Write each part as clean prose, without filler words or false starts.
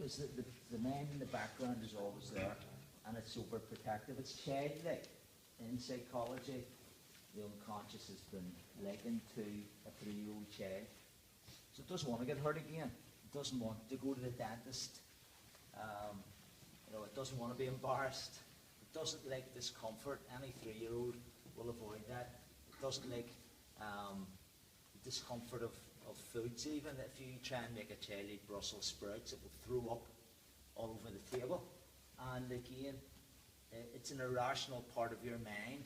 because the mind in the background is always there, and it's overprotective. It's childlike. In psychology, the unconscious has been likened to a 3-year-old child. So it doesn't want to get hurt again. It doesn't want to go to the dentist. It doesn't want to be embarrassed. It doesn't like discomfort. Any 3-year-old will avoid that. It doesn't like the discomfort of foods. Even if you try and make a child eat Brussels sprouts, it will throw up all over the table. And again, it's an irrational part of your mind.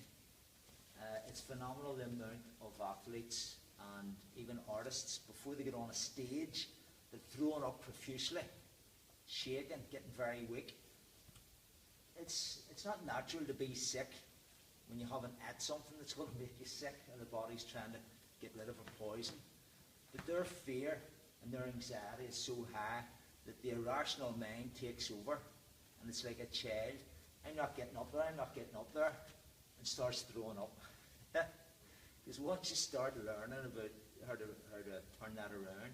It's phenomenal the amount of athletes and even artists, before they get on a stage, they're throwing up profusely, shaking, getting very weak. It's not natural to be sick when you haven't had something that's going to make you sick and the body's trying to get rid of a poison. But their fear and their anxiety is so high that the irrational mind takes over, and it's like a child. I'm not getting up there, and starts throwing up. Because once you start learning about how to turn that around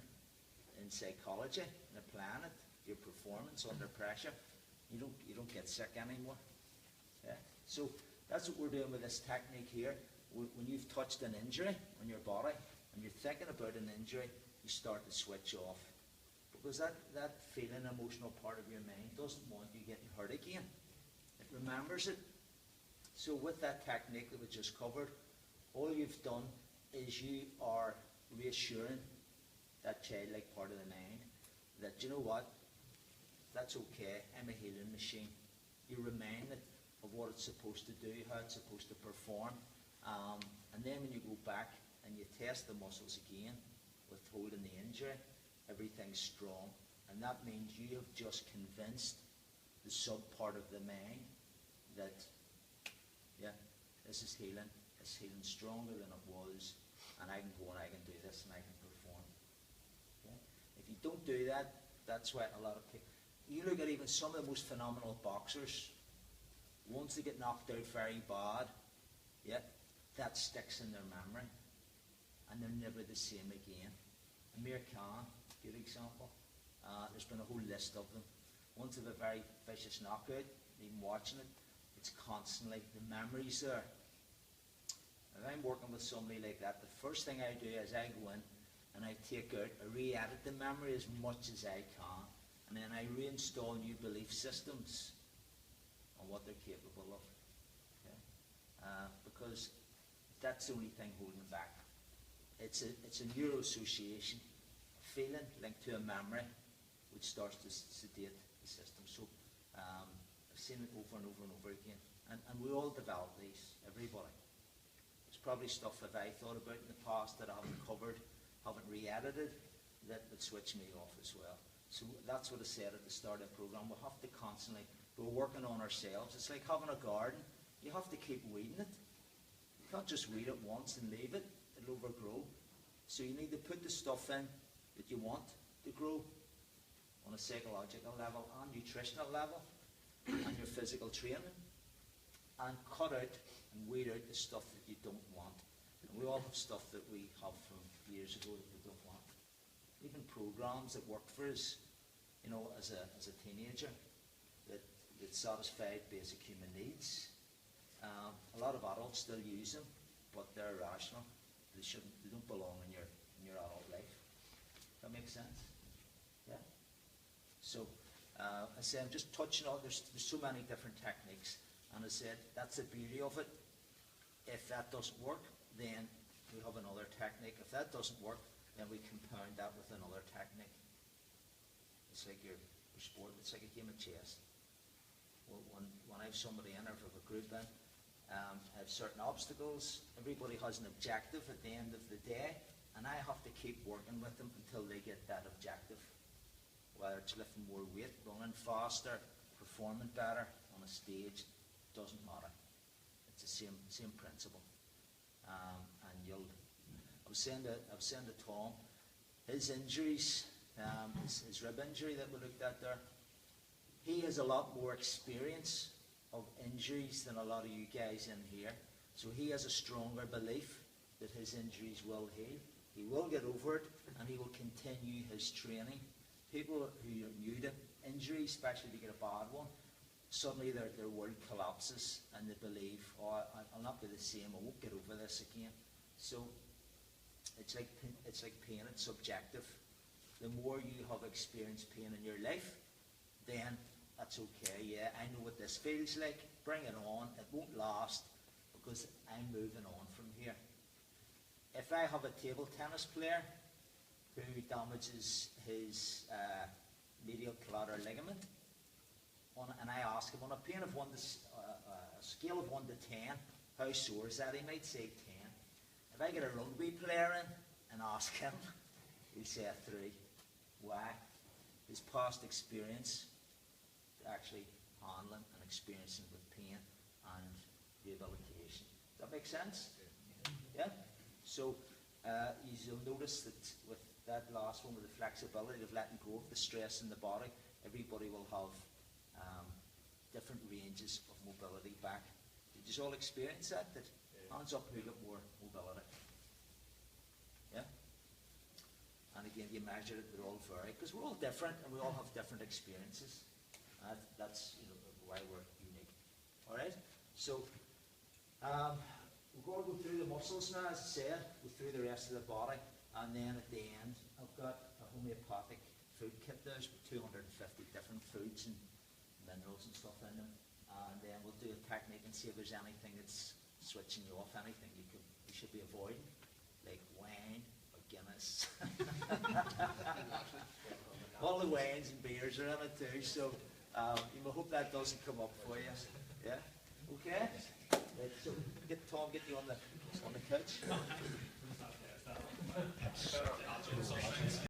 in psychology and applying it to your performance under pressure, you don't get sick anymore. Yeah? So that's what we're doing with this technique here. When you've touched an injury on your body and you're thinking about an injury, you start to switch off. Because that feeling, emotional part of your mind doesn't want you getting hurt again. It remembers it. So with that technique that we just covered, all you've done is you are reassuring that childlike part of the mind that, you know what, that's okay, I'm a healing machine. You're reminded of what it's supposed to do, how it's supposed to perform, and then when you go back and you test the muscles again with holding the injury, everything's strong, and that means you have just convinced the sub part of the mind that, yeah, this is healing. It's healing stronger than it was, and I can go and I can do this and I can perform. Yeah? If you don't do that, that's why a lot of people, you look at even some of the most phenomenal boxers, once they get knocked out very bad, yeah, that sticks in their memory, and they're never the same again. Amir Khan, good example. There's been a whole list of them. Once they have a very vicious knockout, even watching it, it's constantly, the memory's there. If I'm working with somebody like that, the first thing I do is I go in and I take out, I re-edit the memory as much as I can, and then I reinstall new belief systems on what they're capable of. Okay? Because that's the only thing holding them back. It's a neuroassociation, a feeling linked to a memory, which starts to sedate the system. So I've seen it over and over and over again. And we all develop these, everybody. There's probably stuff that I thought about in the past that I haven't covered, haven't re-edited, that would switch me off as well. So that's what I said at the start of the program. We have to constantly, we're working on ourselves. It's like having a garden. You have to keep weeding it. You can't just weed it once and leave it. It'll overgrow. So you need to put the stuff in that you want to grow on a psychological level and nutritional level and your physical training, and cut out and weed out the stuff that you don't want. And we all have stuff that we have from years ago that we don't want. Even programs that worked for us, as a teenager, that satisfied basic human needs. A lot of adults still use them, but they're irrational. They don't belong in your adult life. That makes sense? Yeah? So, I say I'm just touching on, there's so many different techniques, and I said that's the beauty of it. If that doesn't work, then we have another technique. If that doesn't work, then we compound that with another technique. It's like your sport, it's like a game of chess. When I have somebody in, or if I have a group in, I have certain obstacles. Everybody has an objective at the end of the day, and I have to keep working with them until they get that objective. Whether it's lifting more weight, running faster, performing better on a stage, doesn't matter. It's the same principle. And I was saying to Tom, his injuries, his rib injury that we looked at there, he has a lot more experience of injuries than a lot of you guys in here. So he has a stronger belief that his injuries will heal. He will get over it, and he will continue his training. People who are new to injury injury, especially if you get a bad one, suddenly their world collapses and they believe, oh, I'll not be the same, I won't get over this again. So it's like pain, it's subjective. The more you have experienced pain in your life, then that's okay, yeah, I know what this feels like, bring it on, it won't last, because I'm moving on from here. If I have a table tennis player who damages his medial collateral ligament, and I ask him on a scale of 1 to 10, how sore is that? He might say 10. If I get a rugby player in and ask him, he'll say a 3. Why? His past experience actually handling and experiencing with pain and rehabilitation. Does that make sense? Yeah? So you'll notice that with that last one, with the flexibility of letting go of the stress in the body, everybody will have different ranges of mobility back. Did you all experience that? That hands up who got more mobility? Yeah? And again, you measure it, they're all vary, because we're all different and we all have different experiences. That's why we're unique. All right? So we're going to go through the muscles now, as I said, go through the rest of the body, and then at the end, I've got a homeopathic food kit. There's 250 different foods and minerals and stuff in them, and then we'll do a technique and see if there's anything that's switching you off, anything you should be avoiding, like wine or Guinness. All the wines and beers are in it too, so you hope that doesn't come up for you. Yeah? Okay? Right, so get Tom, get you on the couch.